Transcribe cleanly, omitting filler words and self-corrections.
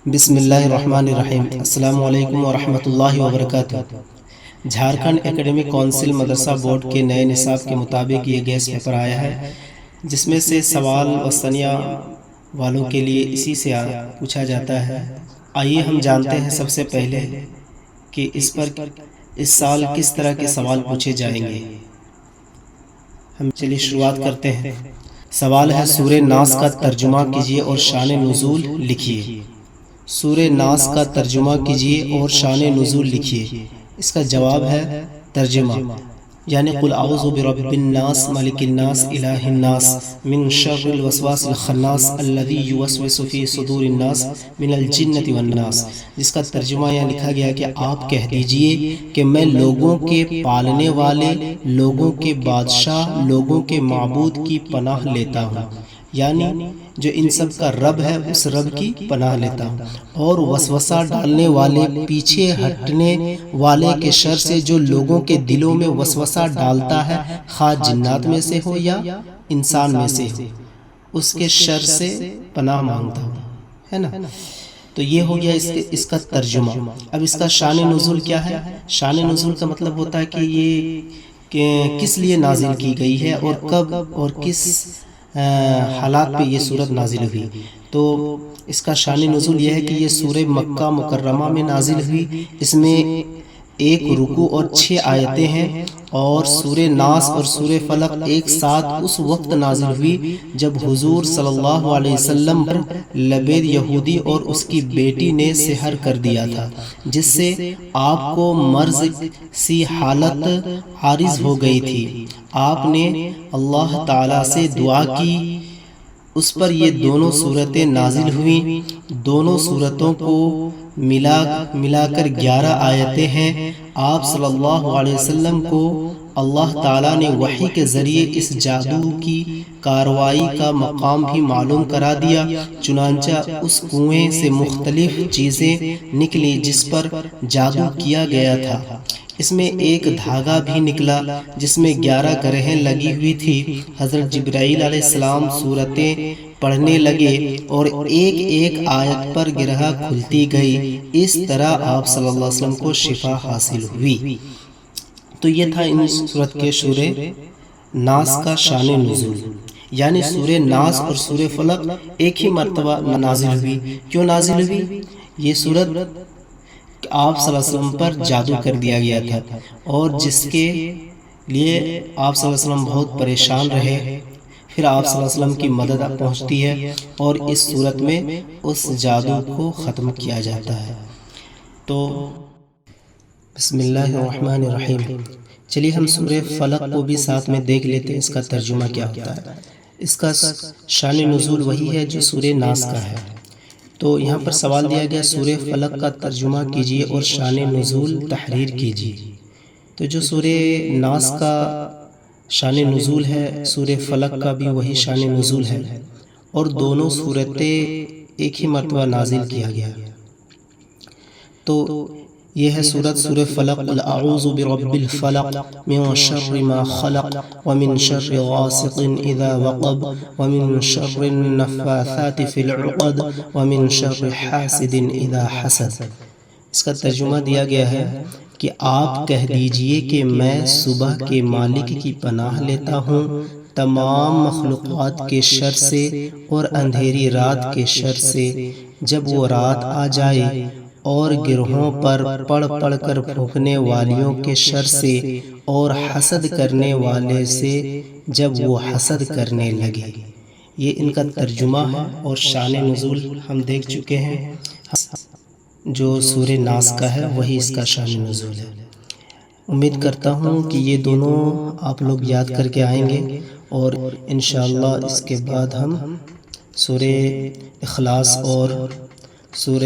بسم اللہ الرحمن الرحیم۔ السلام علیکم ورحمۃ اللہ وبرکاتہ۔ جھارکھنڈ اکیڈمک کونسل مدرسہ بورڈ کے نئے نصاب کے مطابق یہ گیس پیپر آیا ہے، جس میں سے سوال وسطنیہ والوں کے لیے اسی سے پوچھا جاتا ہے۔ آئیے ہم جانتے ہیں سب سے پہلے کہ اس سال کس طرح کے سوال پوچھے جائیں گے۔ ہم چلیے شروعات کرتے ہیں۔ سوال ہے سورہ ناس کا ترجمہ کیجیے اور شان نزول لکھیے۔ سورہ ناس کا ترجمہ کیجیے اور شان نزول لکھیے۔ اس کا جواب ہے ترجمہ، یعنی قل اعوذ برب الناس ملک الناس الہ الناس من شر الوسواس الخناس الذی یوسوس فی صدور الناس من الجنۃ والناس، جس کا ترجمہ یہاں لکھا گیا کہ آپ کہہ دیجئے کہ میں لوگوں کے پالنے والے، لوگوں کے بادشاہ، لوگوں کے معبود کی پناہ لیتا ہوں، یعنی جو ان سب کا رب ہے اس رب کی پناہ لیتا ہوں، اور وسوسہ ڈالنے والے، پیچھے ہٹنے والے کے شر سے جو لوگوں کے دلوں میں وسوسہ ڈالتا ہے، خواہ جنات میں سے ہو یا انسان میں سے ہو، اس کے شر سے پناہ مانگتا ہوں، ہے نا۔ تو یہ ہو گیا اس کا ترجمہ۔ اب اس کا شان نزول کیا ہے؟ شان نزول کا مطلب ہوتا ہے کہ یہ کس لیے نازل کی گئی ہے اور کب اور کس حالات پہ یہ سورت نازل ہوئی۔ تو اس کا شان نزول یہ ہے کہ یہ سورہ مکہ مکرمہ میں نازل ہوئی۔ اس میں 1 رکوع اور 6 آیتیں ہیں، اور سورہ ناس اور سورہ فلق ایک ساتھ اس وقت نازل ہوئی جب حضور صلی اللہ علیہ وسلم پر لبید یہودی اور اس کی بیٹی نے سحر کر دیا تھا، جس سے آپ کو مرض سی حالت عارض ہو گئی تھی۔ آپ نے اللہ تعالیٰ سے دعا کی، اس پر یہ دونوں صورتیں نازل ہوئیں۔ دونوں صورتوں کو ملا کر 11 آیتیں ہیں۔ آپ صلی اللہ علیہ وسلم کو اللہ تعالیٰ نے وحی کے ذریعے اس جادو کی کاروائی کا مقام بھی معلوم کرا دیا، چنانچہ اس کنویں سے مختلف چیزیں نکلی جس پر جادو کیا گیا تھا۔ اس میں ایک دھاگا بھی نکلا جس میں 11 گرہیں لگی ہوئی تھی۔ حضرت جبرائیل علیہ السلام صورتیں پڑھنے لگے اور ایک ایک آیت پر گرہ کھلتی گئی۔ اس طرح آپ صلی اللہ علیہ وسلم کو شفا حاصل ہوئی۔ تو یہ تھا ان سورت کے سورہ ناس کا شان نزول، یعنی سورہ ناس اور سورہ فلق ایک ہی مرتبہ نازل ہوئی۔ کیوں نازل ہوئی؟ یہ سورت آپ صلی اللہ علیہ وسلم پر جادو کر دیا گیا تھا، اور جس کے لیے آپ صلی اللہ علیہ وسلم بہت پریشان رہے۔ پھر آپ صلی اللہ علیہ وسلم کی مدد پہنچتی ہے اور اس صورت میں اس جادو کو ختم کیا جاتا ہے۔ تو بسم اللہ الرحمن الرحیم۔ چلیے ہم سورہ فلق کو بھی ساتھ میں دیکھ لیتے ہیں، اس کا ترجمہ کیا ہوتا ہے۔ اس کا شان نزول وہی ہے جو سورہ ناس کا ہے۔ تو یہاں پر سوال دیا گیا سورہ فلق کا ترجمہ کیجیے اور شان نزول تحریر کیجیے۔ تو جو سورہ ناس کا شان نزول ہے، سورہ فلق کا بھی وہی شان نزول ہے، اور دونوں صورتیں ایک ہی مرتبہ نازل کیا گیا۔ تو یہ ہے سورہ فلق، قل اعوذ برب الفلق من شر ما خلق ومن شر غاسق اذا وقب ومن شر النفاثات في العقد ومن شر حاسد اذا حسد۔ اس کا ترجمہ دیا گیا ہے کہ آپ کہہ دیجئے کہ میں صبح کے مالک کی پناہ لیتا ہوں، تمام مخلوقات کے شر سے اور اندھیری رات کے شر سے، جب وہ رات آ جائے، اور گروہوں پر پڑھ پڑھ کر پھونکنے والیوں کے شر سے، اور حسد کرنے والے سے جب وہ حسد کرنے لگے۔ یہ ان کا ترجمہ ہے، اور شان نزول ہم دیکھ چکے ہیں، جو سورہ ناس کا ہے وہی اس کا شان نزول ہے۔ امید کرتا ہوں کہ یہ دونوں آپ لوگ یاد کر کے آئیں گے، اور انشاءاللہ اس کے بعد ہم سورہ اخلاص اور سورہ